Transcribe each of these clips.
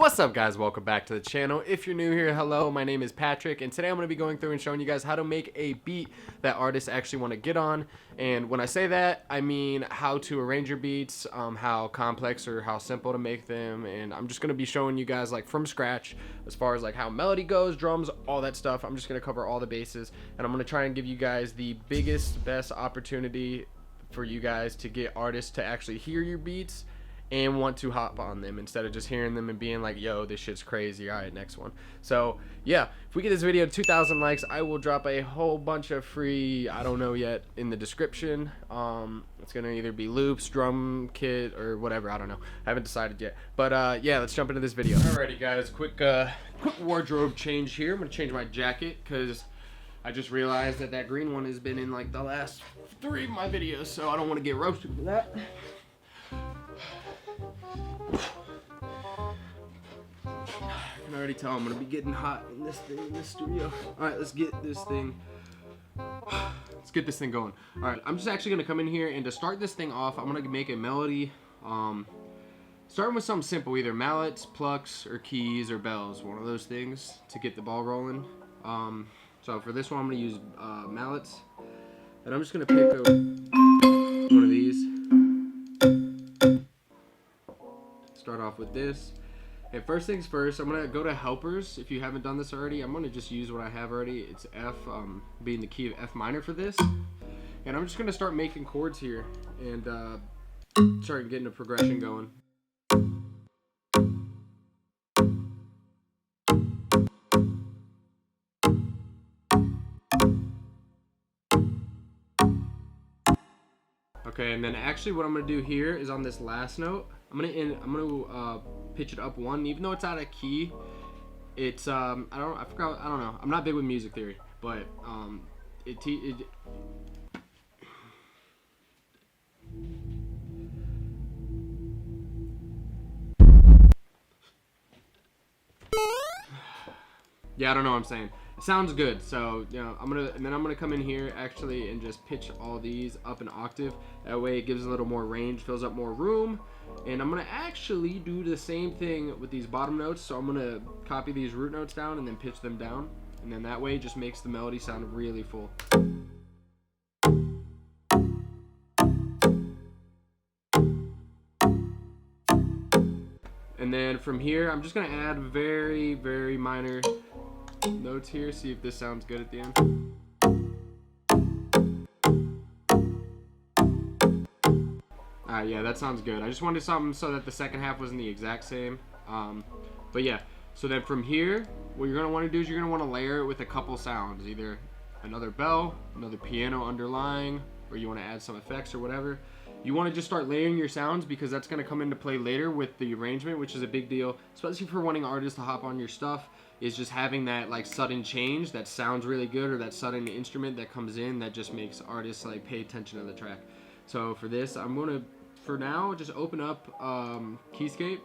What's up, guys? Welcome back to the channel. If you're new here, hello, my name is Patrick, and today I'm going to be going through and showing you guys how to make a beat that artists actually want to get on. And when I say that, I mean how to arrange your beats, how complex or how simple to make them, and I'm just going to be showing you guys like from scratch as far as like how melody goes, drums, all that stuff. I'm just going to cover all the bases, and I'm going to try and give you guys the best opportunity for you guys to get artists to actually hear your beats and want to hop on them instead of just hearing them and being like, yo, this shit's crazy, all right, next one. So yeah, if we get this video to 2,000 likes, I will drop a whole bunch of free, I don't know yet, in the description. It's gonna either be loops, drum kit, or whatever, I don't know, I haven't decided yet. But yeah, let's jump into this video. Alrighty guys, quick wardrobe change here. I'm gonna change my jacket because I just realized that green one has been in like the last 3 of my videos, so I don't want to get roasted for that. I can already tell I'm gonna be getting hot in this studio. All right, let's get this thing going. All right, I'm just actually gonna come in here, and to start this thing off, I'm gonna make a melody, starting with something simple, either mallets, plucks, or keys, or bells, one of those things to get the ball rolling. So for this one, I'm gonna use mallets, and I'm just gonna pick one of these. Start off with this. And first things first, I'm gonna go to helpers. If you haven't done this already, I'm gonna just use what I have already. It's F, being the key of F minor for this. And I'm just gonna start making chords here and start getting a progression going. Okay, and then actually what I'm gonna do here is on this last note, I'm gonna pitch it up one, even though it's out of key. It's I don't know. I'm not big with music theory, but yeah, I don't know what I'm saying. It sounds good, so you know, I'm gonna come in here actually and just pitch all these up an octave. That way it gives a little more range, fills up more room. And I'm gonna actually do the same thing with these bottom notes. So I'm gonna copy these root notes down and then pitch them down, and then that way it just makes the melody sound really full. And then from here, I'm just gonna add very minor notes here. See if this sounds good at the end. Yeah, that sounds good. I just wanted something so that the second half wasn't the exact same. But yeah, so then from here, what you're gonna want to do is you're gonna want to layer it with a couple sounds, either another bell, another piano underlying, or you want to add some effects or whatever. You want to just start layering your sounds because that's going to come into play later with the arrangement, which is a big deal, especially for wanting artists to hop on your stuff, is just having that like sudden change that sounds really good, or that sudden instrument that comes in that just makes artists like pay attention to the track. So for this, I'm going to, for now, just open up Keyscape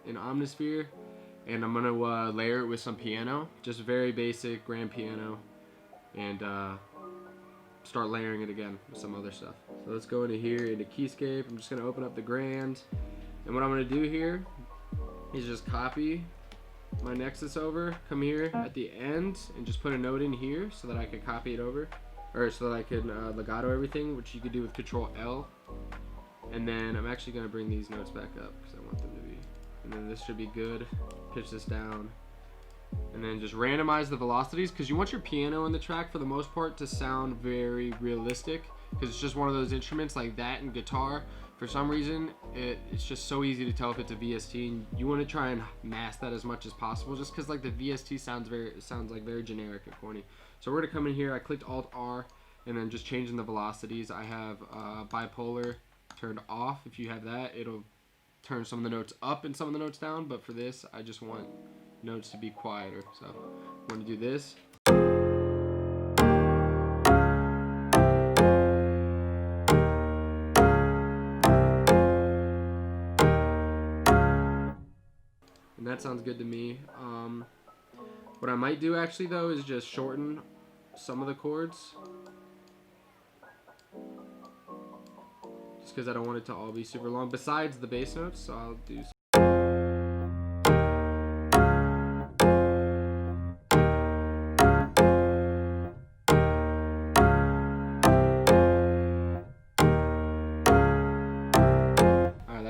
in Omnisphere, and I'm going to layer it with some piano, just very basic grand piano, and start layering it again with some other stuff. So let's go into here into Keyscape. I'm just gonna open up the grand, and what I'm gonna do here is just copy my nexus over, come here at the end and just put a note in here so that I can copy it over, or so that I can legato everything, which you could do with Control L. And then I'm actually gonna bring these notes back up because I want them to be, and then this should be good. Pitch this down, and then just randomize the velocities, because you want your piano in the track for the most part to sound very realistic, because it's just one of those instruments like that and guitar. For some reason, it's just so easy to tell if it's a VST, and you want to try and mask that as much as possible, just because like the VST sounds like very generic and corny. So we're gonna come in here. I clicked Alt R, and then just changing the velocities. I have bipolar turned off. If you have that, it'll turn some of the notes up and some of the notes down, but for this, I just want notes to be quieter. So I'm going to do this. And that sounds good to me. What I might do actually though is just shorten some of the chords, just because I don't want it to all be super long, besides the bass notes. So I'll do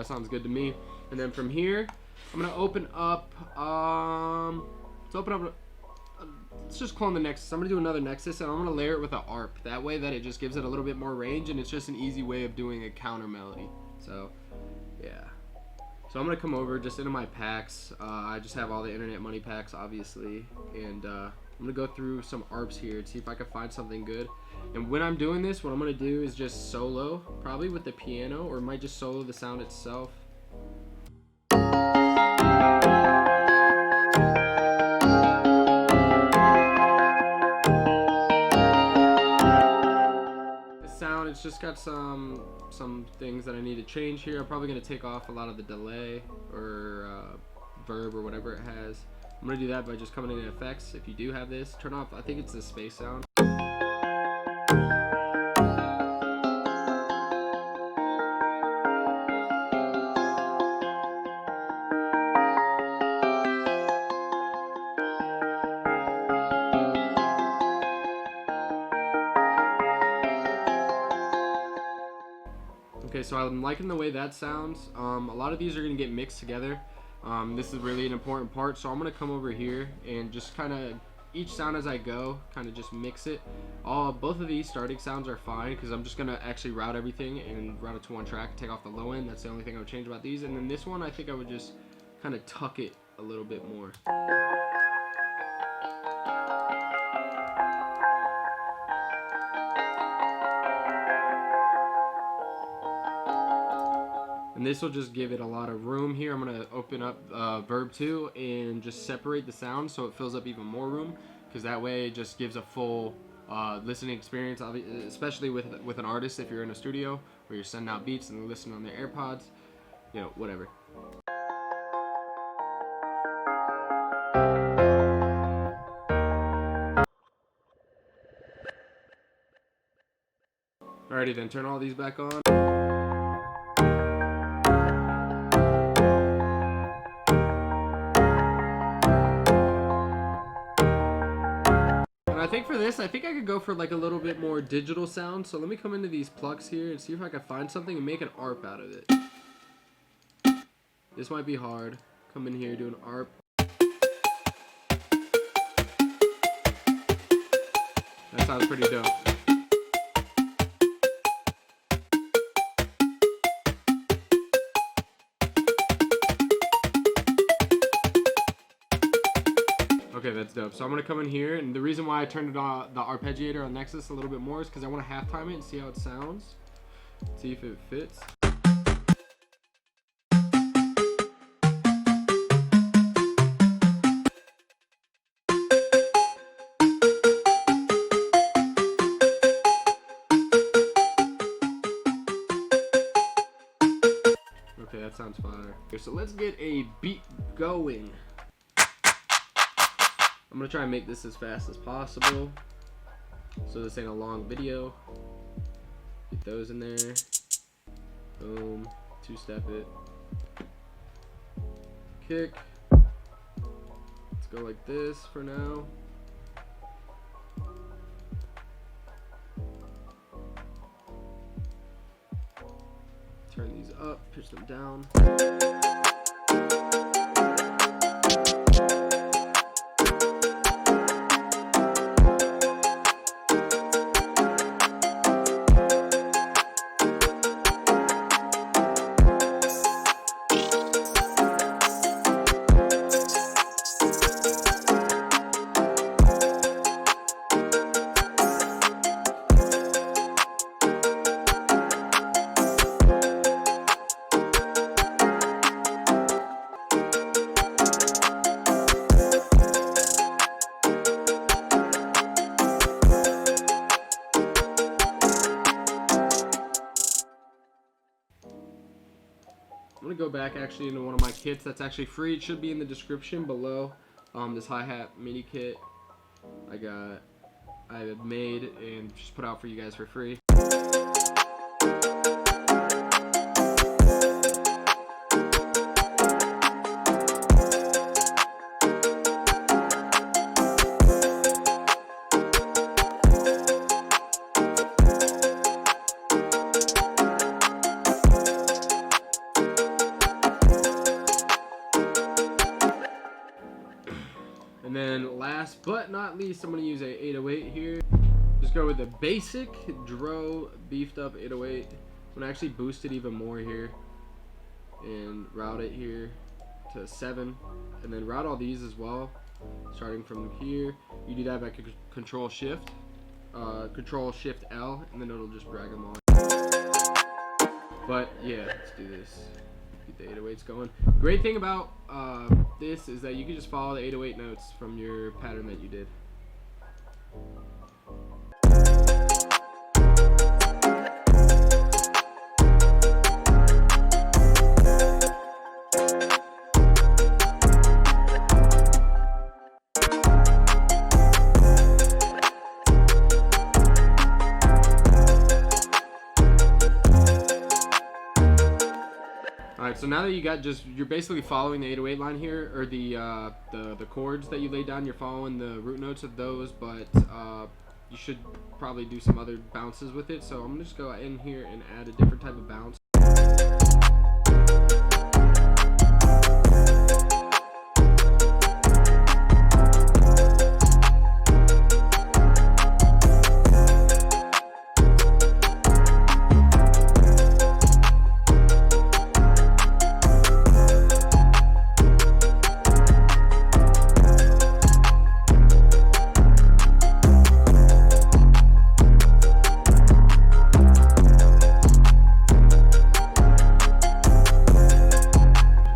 that sounds good to me. And then from here, I'm gonna open up. Let's just clone the nexus. I'm gonna do another nexus, and I'm gonna layer it with an arp. That way, that it just gives it a little bit more range, and it's just an easy way of doing a counter melody. So, yeah. So I'm gonna come over just into my packs. I just have all the internet money packs, obviously, and I'm gonna go through some arps here and see if I can find something good. And when I'm doing this, what I'm gonna do is just solo, probably with the piano, or might just solo the sound itself. It's just got some things that I need to change here. I'm probably going to take off a lot of the delay or verb or whatever it has. I'm going to do that by just coming into effects. If you do have this, turn off, I think it's the space sound. Okay, so I'm liking the way that sounds. A lot of these are going to get mixed together. This is really an important part, so I'm going to come over here and just kind of, each sound as I go, kind of just mix it. Both of these starting sounds are fine, because I'm just going to actually route everything and route it to one track, take off the low end. That's the only thing I would change about these. And then this one, I think I would just kind of tuck it a little bit more. And this will just give it a lot of room here. I'm going to open up verb 2 and just separate the sound so it fills up even more room, because that way it just gives a full listening experience, especially with an artist. If you're in a studio where you're sending out beats and they're listening on their AirPods, you know, whatever. Alrighty then, turn all these back on. I think for this, I think I could go for like a little bit more digital sound. So let me come into these plugs here and see if I can find something and make an arp out of it. This might be hard. Come in here, do an arp. That sounds pretty dope. Okay, that's dope. So I'm gonna come in here, and the reason why I turned it on the arpeggiator on Nexus a little bit more is because I want to half time it and see how it sounds, see if it fits. Okay, that sounds fire. Okay, so let's get a beat going. I'm gonna try and make this as fast as possible, so this ain't a long video. Get those in there. Boom. Two-step it. Kick. Let's go like this for now. Turn these up, pitch them down. I'm gonna go back actually into one of my kits that's actually free. It should be in the description below. This hi-hat MIDI kit I have made and just put out for you guys for free. And then last but not least, I'm gonna use a 808 here. Just go with the basic Dro beefed up 808. I'm gonna actually boost it even more here and route it here to 7, and then route all these as well, starting from here. You do that by Control Shift L, and then it'll just drag them on. But yeah, let's do this. Get the 808s going. Great thing about this is that you can just follow the 808 notes from your pattern that you did. Alright, so now that you got you're basically following the 808 line here, or the chords that you laid down, you're following the root notes of those, but you should probably do some other bounces with it. So I'm gonna just go in here and add a different type of bounce.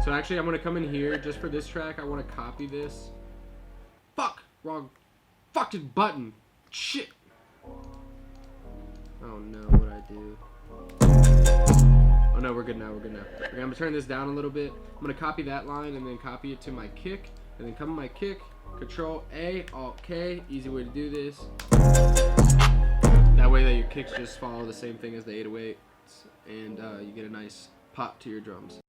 Actually, I'm gonna come in here just for this track. I want to copy this. Fuck! Wrong fucking button. Shit! Oh no, what'd I do? Oh no, we're good now, we're good now. Okay, I'm gonna turn this down a little bit. I'm gonna copy that line and then copy it to my kick. And then come to my kick, Control A, Alt K. Easy way to do this. That way that your kicks just follow the same thing as the 808s. And you get a nice pop to your drums.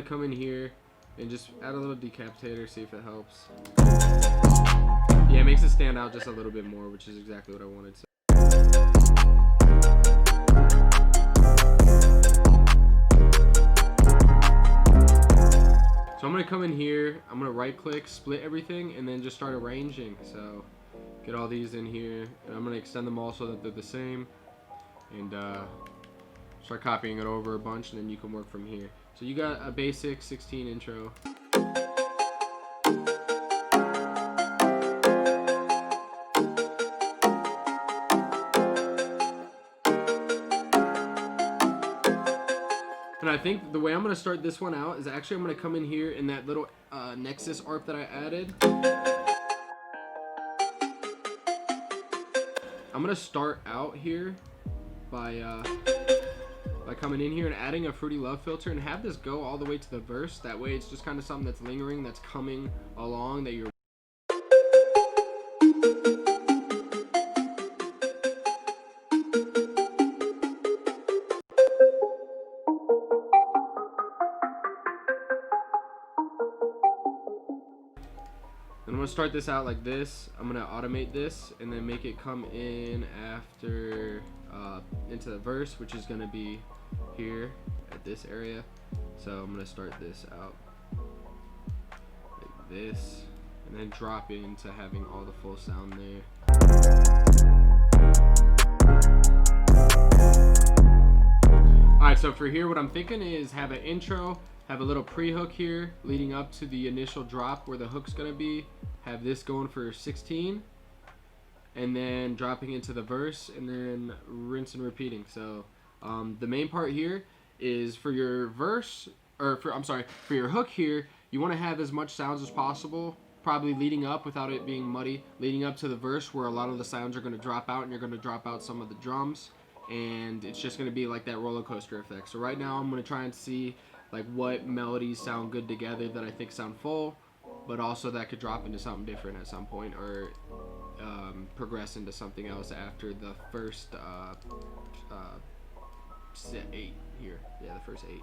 Come in here and just add a little decapitator, see if it helps. Yeah, it makes it stand out just a little bit more, which is exactly what I wanted. So I'm gonna come in here, I'm gonna right click, split everything, and then just start arranging. So get all these in here, and I'm gonna extend them all so that they're the same, and start copying it over a bunch, and then you can work from here. So you got a basic 16 intro. And I think the way I'm going to start this one out is actually I'm going to come in here in that little nexus arp that I added. I'm going to start out here by coming in here and adding a Fruity Love filter and have this go all the way to the verse. That way it's just kind of something that's lingering, that's coming along, that you're... I'm going to start this out like this. I'm going to automate this and then make it come in after into the verse, which is going to be here at this area. So I'm going to start this out like this and then drop into having all the full sound there. Alright, so for here what I'm thinking is have an intro, have a little pre-hook here leading up to the initial drop where the hook's going to be, have this going for 16, and then dropping into the verse, and then rinse and repeating. So the main part here is for your verse, or for your hook here, you want to have as much sounds as possible, probably leading up without it being muddy, leading up to the verse where a lot of the sounds are going to drop out and you're going to drop out some of the drums, and it's just going to be like that roller coaster effect. So right now I'm going to try and see like what melodies sound good together that I think sound full, but also that could drop into something different at some point, or progress into something else after the first 8 here. Yeah, the first 8.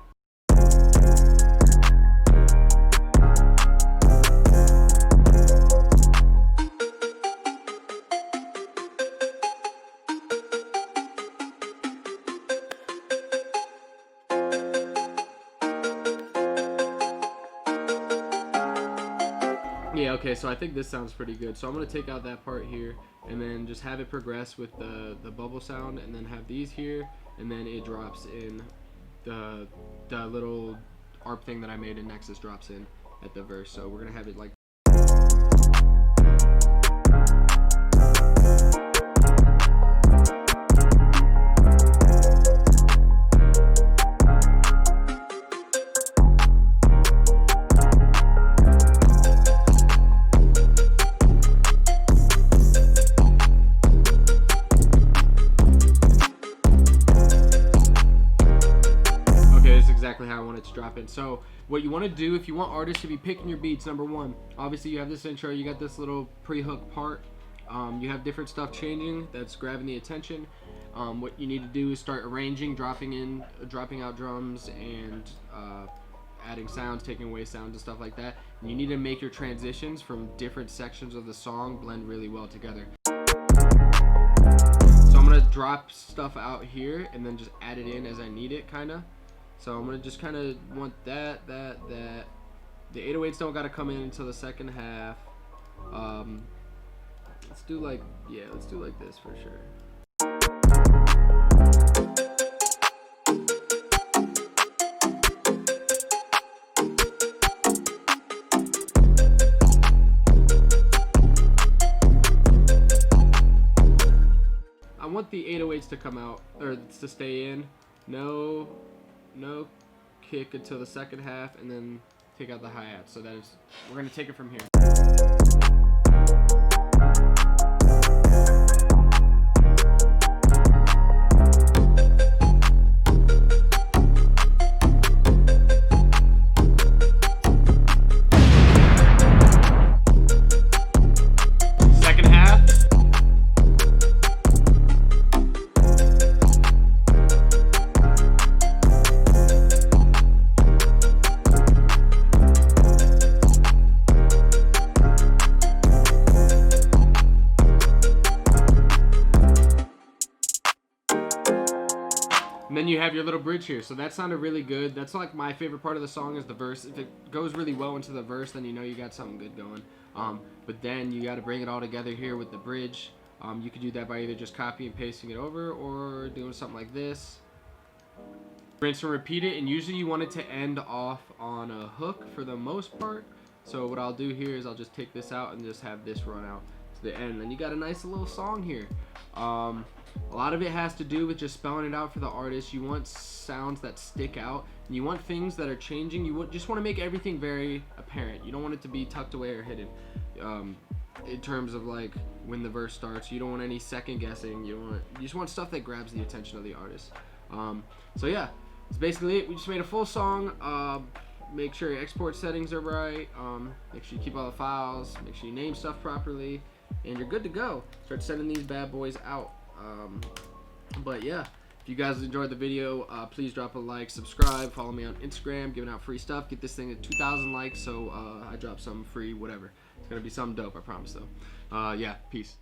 Yeah, okay, so I think this sounds pretty good. So I'm going to take out that part here and then just have it progress with the bubble sound, and then have these here, and then it drops in the little arp thing that I made in Nexus drops in at the verse. So we're going to have it like exactly how I want it to drop in. So what you want to do, if you want artists to be picking your beats, number one, obviously you have this intro, you got this little pre-hook part, you have different stuff changing that's grabbing the attention. What you need to do is start arranging, dropping out drums, and adding sounds, taking away sounds and stuff like that. And you need to make your transitions from different sections of the song blend really well together. So I'm gonna drop stuff out here and then just add it in as I need it, kinda. So I'm gonna just kind of want that. The 808s don't gotta come in until the second half. Let's do like this for sure. I want the 808s to come out, or to stay in. No kick until the second half, and then take out the hi-hat. So that is, we're gonna take it from here. Second half. And then you have your little bridge here. So that sounded really good. That's like my favorite part of the song is the verse. If it goes really well into the verse, then you know you got something good going. But then you got to bring it all together here with the bridge. You could do that by either just copy and pasting it over, or doing something like this. Rinse and repeat it, and usually you want it to end off on a hook for the most part. So what I'll do here is I'll just take this out and just have this run out to the end. Then you got a nice little song here. A lot of it has to do with just spelling it out for the artist. You want sounds that stick out, and you want things that are changing. You just want to make everything very apparent. You don't want it to be tucked away or hidden. In terms of like when the verse starts, you don't want any second guessing. You just want stuff that grabs the attention of the artist. So yeah, that's basically it. We just made a full song. Make sure your export settings are right. Make sure you keep all the files. Make sure you name stuff properly, and you're good to go. Start sending these bad boys out. But yeah, if you guys enjoyed the video, please drop a like, subscribe, follow me on Instagram, giving out free stuff. Get this thing at 2,000 likes, so I drop some free whatever. It's gonna be something dope, I promise though. Yeah, peace.